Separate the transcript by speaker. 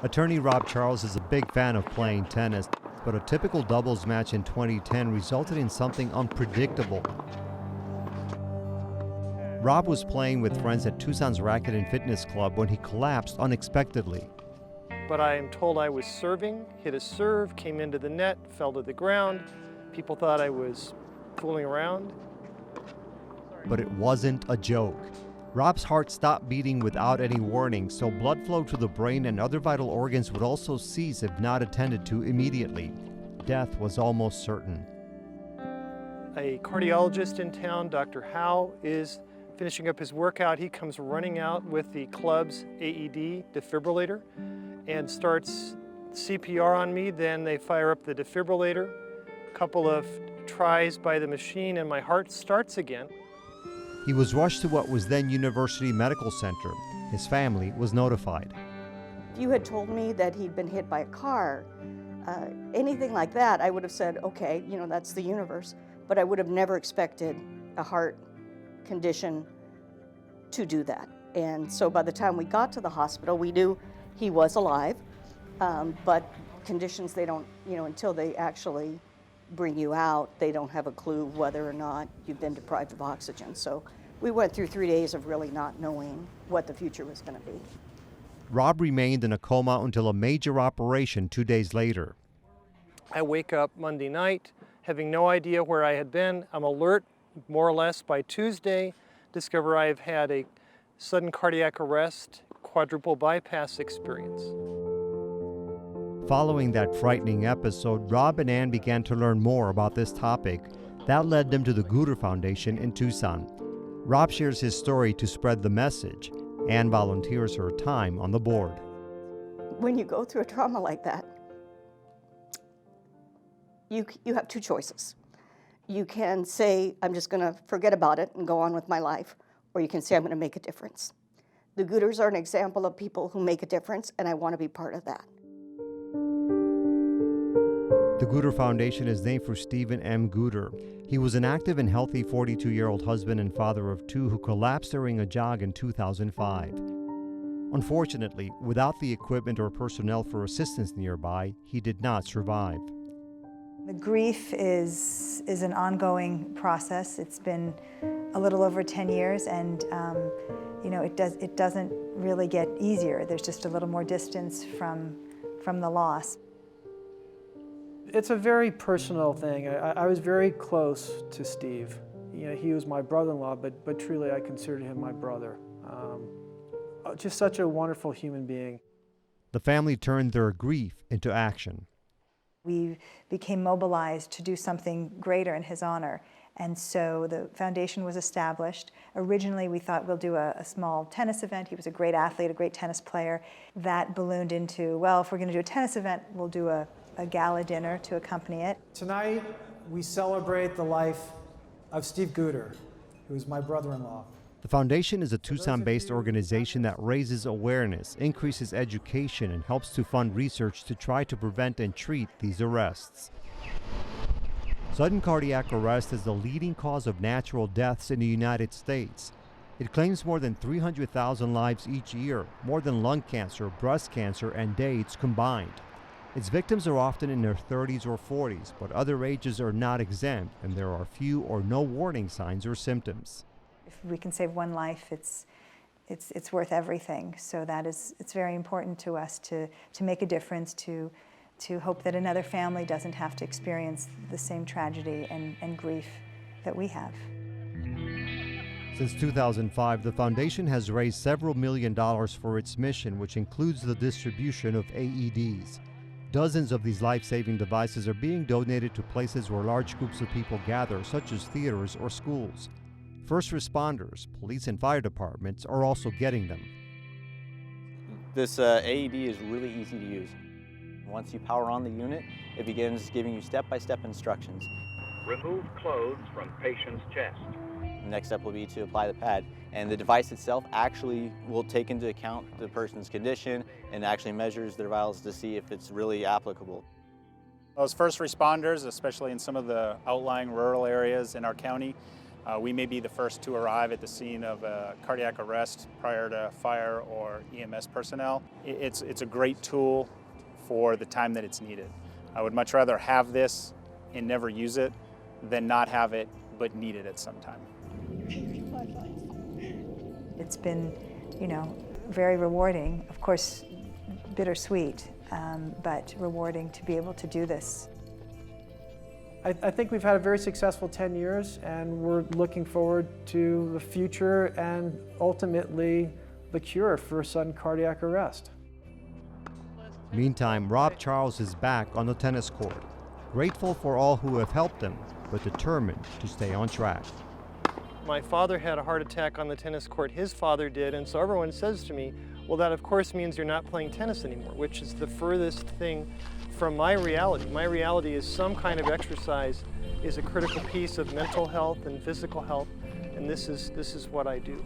Speaker 1: Attorney Rob Charles is a big fan of playing tennis, but a typical doubles match in 2010 resulted in something unpredictable. Rob was playing with friends at Tucson's Racket and Fitness Club when he collapsed unexpectedly.
Speaker 2: But I am told I was serving, hit a serve, came into the net, fell to the ground. People thought I was fooling around.
Speaker 1: But it wasn't a joke. Rob's heart stopped beating without any warning, so blood flow to the brain and other vital organs would also cease if not attended to immediately. Death was almost certain.
Speaker 2: A cardiologist in town, Dr. Howe, is finishing up his workout. He comes running out with the club's AED defibrillator and starts CPR on me. Then they fire up the defibrillator. A couple of tries by the machine and my heart starts again.
Speaker 1: He was rushed to what was then University Medical Center. His family was notified.
Speaker 3: If you had told me that he'd been hit by a car, anything like that, I would have said, okay, that's the universe. But I would have never expected a heart condition to do that. And so by the time we got to the hospital, we knew he was alive, but conditions they don't, until they actually bring you out, they don't have a clue whether or not you've been deprived of oxygen. So we went through 3 days of really not knowing what the future was going to be.
Speaker 1: Rob remained in a coma until a major operation 2 days later.
Speaker 2: I wake up Monday night, having no idea where I had been. I'm alert, more or less. By Tuesday, discover I have had a sudden cardiac arrest, quadruple bypass experience.
Speaker 1: Following that frightening episode, Rob and Ann began to learn more about this topic. That led them to the Gootter Foundation in Tucson. Rob shares his story to spread the message. Ann volunteers her time on the board.
Speaker 3: When you go through a trauma like that, you have two choices. You can say, I'm just going to forget about it and go on with my life, or you can say, I'm going to make a difference. The Gootters are an example of people who make a difference, and I want to be part of that.
Speaker 1: The Gootter Foundation is named for Stephen M. Gootter. He was an active and healthy 42-year-old husband and father of two who collapsed during a jog in 2005. Unfortunately, without the equipment or personnel for assistance nearby, he did not survive.
Speaker 4: The grief is an ongoing process. It's been a little over 10 years, and it doesn't really get easier. There's just a little more distance from the loss.
Speaker 2: It's a very personal thing. I was very close to Steve. He was my brother-in-law, but truly I considered him my brother. Just such a wonderful human being.
Speaker 1: The family turned their grief into action.
Speaker 4: We became mobilized to do something greater in his honor. And so the foundation was established. Originally, we thought we'll do a small tennis event. He was a great athlete, a great tennis player. That ballooned into, well, if we're going to do a tennis event, we'll do a gala dinner to accompany it.
Speaker 5: Tonight, we celebrate the life of Steve Gootter, who is my brother-in-law.
Speaker 1: The foundation is a Tucson-based organization that raises awareness, increases education, and helps to fund research to try to prevent and treat these arrests. Sudden cardiac arrest is the leading cause of natural deaths in the United States. It claims more than 300,000 lives each year, more than lung cancer, breast cancer, and AIDS combined. Its victims are often in their 30s or 40s, but other ages are not exempt, and there are few or no warning signs or symptoms.
Speaker 4: If we can save one life, it's worth everything. So it's very important to us to make a difference, to hope that another family doesn't have to experience the same tragedy and grief that we have.
Speaker 1: Since 2005, the foundation has raised several $1 million for its mission, which includes the distribution of AEDs. Dozens of these life-saving devices are being donated to places where large groups of people gather, such as theaters or schools. First responders, police and fire departments are also getting them.
Speaker 6: This AED is really easy to use. Once you power on the unit, it begins giving you step-by-step instructions.
Speaker 7: Remove clothes from patient's chest.
Speaker 6: The next step will be to apply the pad, and the device itself actually will take into account the person's condition and actually measures their vitals to see if it's really applicable.
Speaker 8: Those first responders, especially in some of the outlying rural areas in our county, We may be the first to arrive at the scene of a cardiac arrest prior to fire or EMS personnel. It's a great tool for the time that it's needed. I would much rather have this and never use it than not have it but need it at some time.
Speaker 4: It's been, very rewarding. Of course, bittersweet, but rewarding to be able to do this.
Speaker 5: I think we've had a very successful 10 years, and we're looking forward to the future and ultimately the cure for sudden cardiac arrest.
Speaker 1: Meantime, Rob Charles is back on the tennis court, grateful for all who have helped him, but determined to stay on track.
Speaker 2: My father had a heart attack on the tennis court, his father did, and so everyone says to me, well, that of course means you're not playing tennis anymore, which is the furthest thing from my reality. My reality is some kind of exercise is a critical piece of mental health and physical health, and this is what I do.